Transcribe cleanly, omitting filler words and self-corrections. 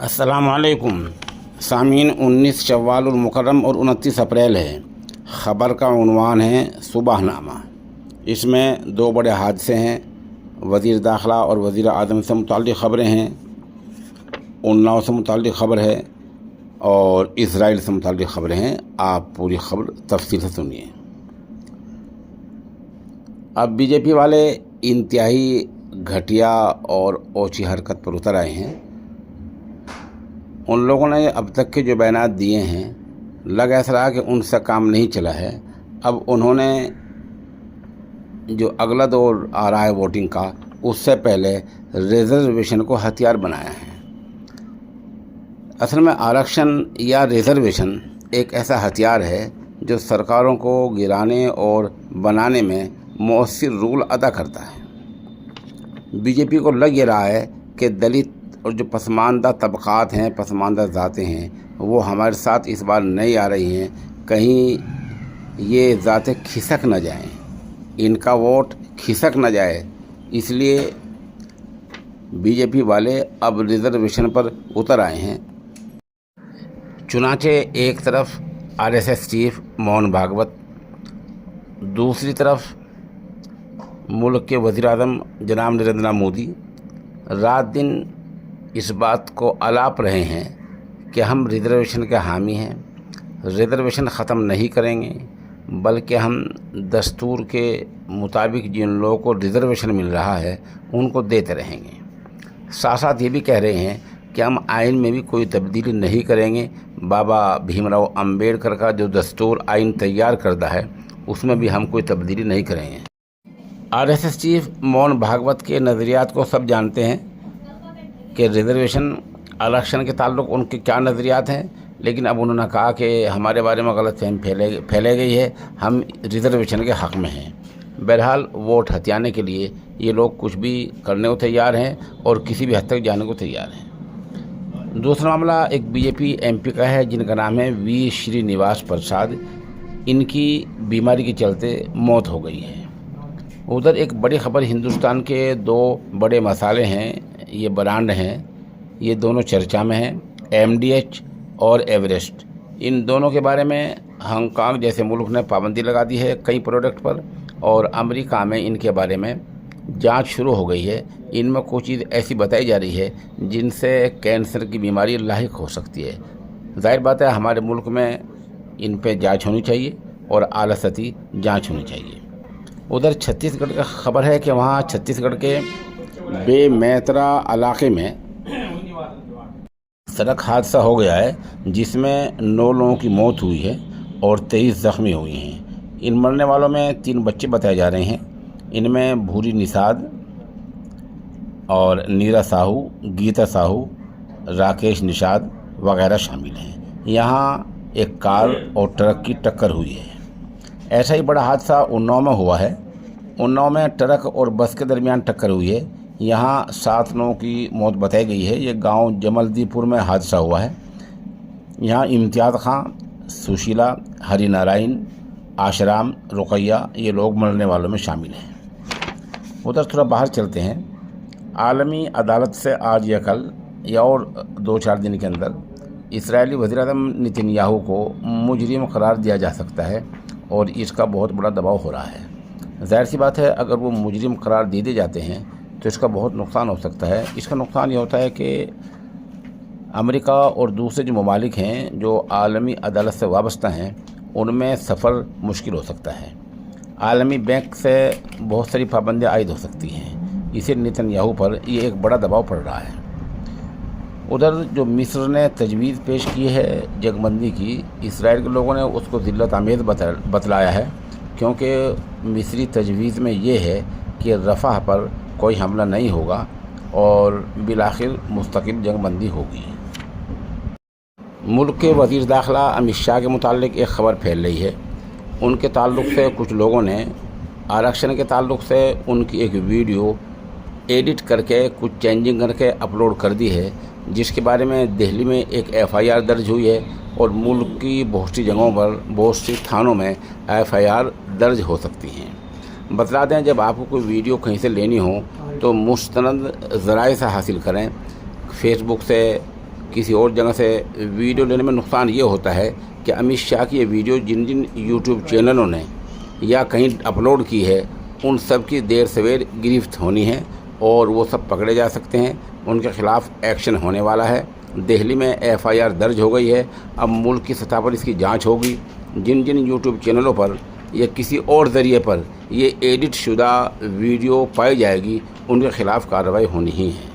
अस्सलामुअलैकुम सामीन। 19 शव्वाल मुकर्रम और 29 अप्रैल है। ख़बर का उन्वान है सुबहनामा। इसमें दो बड़े हादसे हैं। वज़ीर दाखिला और वज़ीर आज़म से मुताल्लिक़ ख़बरें हैं, उन्नाव से मुताल्लिक़ ख़बर है और इसराइल से मुताल्लिक़ ख़बरें हैं। आप पूरी ख़बर तफसील से सुनिए। अब बीजेपी वाले इंतहाई घटिया और ओछी हरकत पर उतर आए हैं। उन लोगों ने अब तक के जो बयानात दिए हैं, लग ऐसा रहा कि उनसे काम नहीं चला है। अब उन्होंने जो अगला दौर आ रहा है वोटिंग का, उससे पहले रिज़र्वेशन को हथियार बनाया है। असल में आरक्षण या रिज़र्वेशन एक ऐसा हथियार है जो सरकारों को गिराने और बनाने में मौसर रोल अदा करता है। बीजेपी को लग ये रहा है कि दलित और जो पसमानदा तबक़ात हैं, पसमानदा ज़ातें हैं, वो हमारे साथ इस बार नहीं आ रही हैं। कहीं ये ज़ातें खिसक न जाएं, इनका वोट खिसक न जाए, इसलिए बीजेपी वाले अब रिज़र्वेशन पर उतर आए हैं। चुनांचे एक तरफ आरएसएस चीफ मोहन भागवत, दूसरी तरफ मुल्क के वज़ीर आज़म जनाब नरेंद्र मोदी रात दिन इस बात को अलाप रहे हैं कि हम रिज़र्वेशन के हामी हैं, रिज़र्वेशन ख़त्म नहीं करेंगे, बल्कि हम दस्तूर के मुताबिक जिन लोगों को रिज़र्वेशन मिल रहा है उनको देते रहेंगे। साथ साथ ये भी कह रहे हैं कि हम आइन में भी कोई तब्दीली नहीं करेंगे। बाबा भीमराव अंबेडकर का जो दस्तूर आइन तैयार करता है, उसमें भी हम कोई तब्दीली नहीं करेंगे। आरएसएस चीफ मोहन भागवत के नज़रियात को सब जानते हैं कि रिज़र्वेशन आरक्षण के ताल्लुक़ उनके क्या नज़रियात हैं, लेकिन अब उन्होंने कहा कि हमारे बारे में गलतफहमी फैले गई है, हम रिज़र्वेशन के हक़ में हैं। बहरहाल वोट हथियाने के लिए ये लोग कुछ भी करने को तैयार हैं और किसी भी हद तक जाने को तैयार हैं। दूसरा मामला एक बीजेपी एमपी का है जिनका नाम है वी श्रीनिवास प्रसाद। इनकी बीमारी के चलते मौत हो गई है। उधर एक बड़ी ख़बर, हिंदुस्तान के दो बड़े मसाले हैं, ये ब्रांड हैं, ये दोनों चर्चा में हैं, एमडीएच और एवरेस्ट। इन दोनों के बारे में हांगकांग जैसे मुल्क ने पाबंदी लगा दी है कई प्रोडक्ट पर, और अमेरिका में इनके बारे में जांच शुरू हो गई है। इनमें कुछ चीज़ ऐसी बताई जा रही है जिनसे कैंसर की बीमारी लाहिक हो सकती है। जाहिर बात है हमारे मुल्क में इन पे जांच होनी चाहिए और आला सतही जांच होनी चाहिए। उधर छत्तीसगढ़ का खबर है कि वहाँ छत्तीसगढ़ के बेमेतरा इलाके में सड़क हादसा हो गया है जिसमें 9 लोगों की मौत हुई है और 23 ज़ख्मी हुए हैं। इन मरने वालों में 3 बच्चे बताए जा रहे हैं। इनमें भूरी निषाद और नीरा साहू, गीता साहू, राकेश निषाद वगैरह शामिल हैं। यहाँ एक कार और ट्रक की टक्कर हुई है। ऐसा ही बड़ा हादसा उन्नाव में हुआ है। उन्नाव में ट्रक और बस के दरमियान टक्कर हुई है। यहाँ 7 लोगों की मौत बताई गई है। ये गांव जमलदीपुर में हादसा हुआ है। यहाँ इम्तियाज़ खां, सुशीला, हरिनारायण, आशराम, रुकैया ये लोग मरने वालों में शामिल हैं। उधर थोड़ा बाहर चलते हैं। आलमी अदालत से आज या कल या और 2-4 दिन के अंदर इसराइली वज़ीर आज़म नेतन्याहू को मुजरिम करार दिया जा सकता है और इसका बहुत बड़ा दबाव हो रहा है। ज़ाहिर सी बात है, अगर वो मुजरिम करार दे दिए जाते हैं तो इसका बहुत नुकसान हो सकता है। इसका नुकसान ये होता है कि अमेरिका और दूसरे जो ममालिक हैं जो आलमी अदालत से वाबस्ता हैं, उनमें सफ़र मुश्किल हो सकता है। आलमी बैंक से बहुत सारी पाबंदियाँ आयद हो सकती हैं। इसे नेतन्याहू पर ये एक बड़ा दबाव पड़ रहा है। उधर जो मिस्र ने तजवीज़ पेश की है जंगबंदी की, इसराइल के लोगों ने उसको ज़िल्लत आमेज़ बतलाया है, क्योंकि मिस्री तजवीज़ में ये है कि रफ़ह पर कोई हमला नहीं होगा और बिलाखिर मुस्तकिल जंगबंदी होगी। मुल्क के वज़ीर दाखिला अमित शाह के मुताल्लिक़ एक ख़बर फैल रही है। उनके ताल्लुक़ से कुछ लोगों ने आरक्षण के ताल्लुक़ से उनकी एक वीडियो एडिट करके कुछ चेंजिंग करके अपलोड कर दी है, जिसके बारे में दिल्ली में एक एफआईआर दर्ज हुई है और मुल्क की बहुत सी जगहों पर, बहुत सी थानों में एफआईआर दर्ज हो सकती हैं। बतला दें, जब आपको कोई वीडियो कहीं से लेनी हो तो मुस्तनद ज़राए से हासिल करें। फेसबुक से, کسی اور جگہ سے ویڈیو لینے میں نقصان یہ ہوتا ہے کہ امت شاہ کی یہ ویڈیو جن جن یوٹیوب چینلوں نے یا کہیں اپلوڈ کی ہے ان سب کی دیر سویر گرفت ہونی ہے اور وہ سب پکڑے جا سکتے ہیں، ان کے خلاف ایکشن ہونے والا ہے۔ دہلی میں FIR درج ہو گئی ہے، اب ملک کی سطح پر اس کی جانچ ہوگی۔ جن جن یوٹیوب چینلوں پر یا کسی اور ذریعے پر یہ ایڈٹ شدہ ویڈیو پائی جائے گی ان کے خلاف کارروائی ہونی ہی ہے۔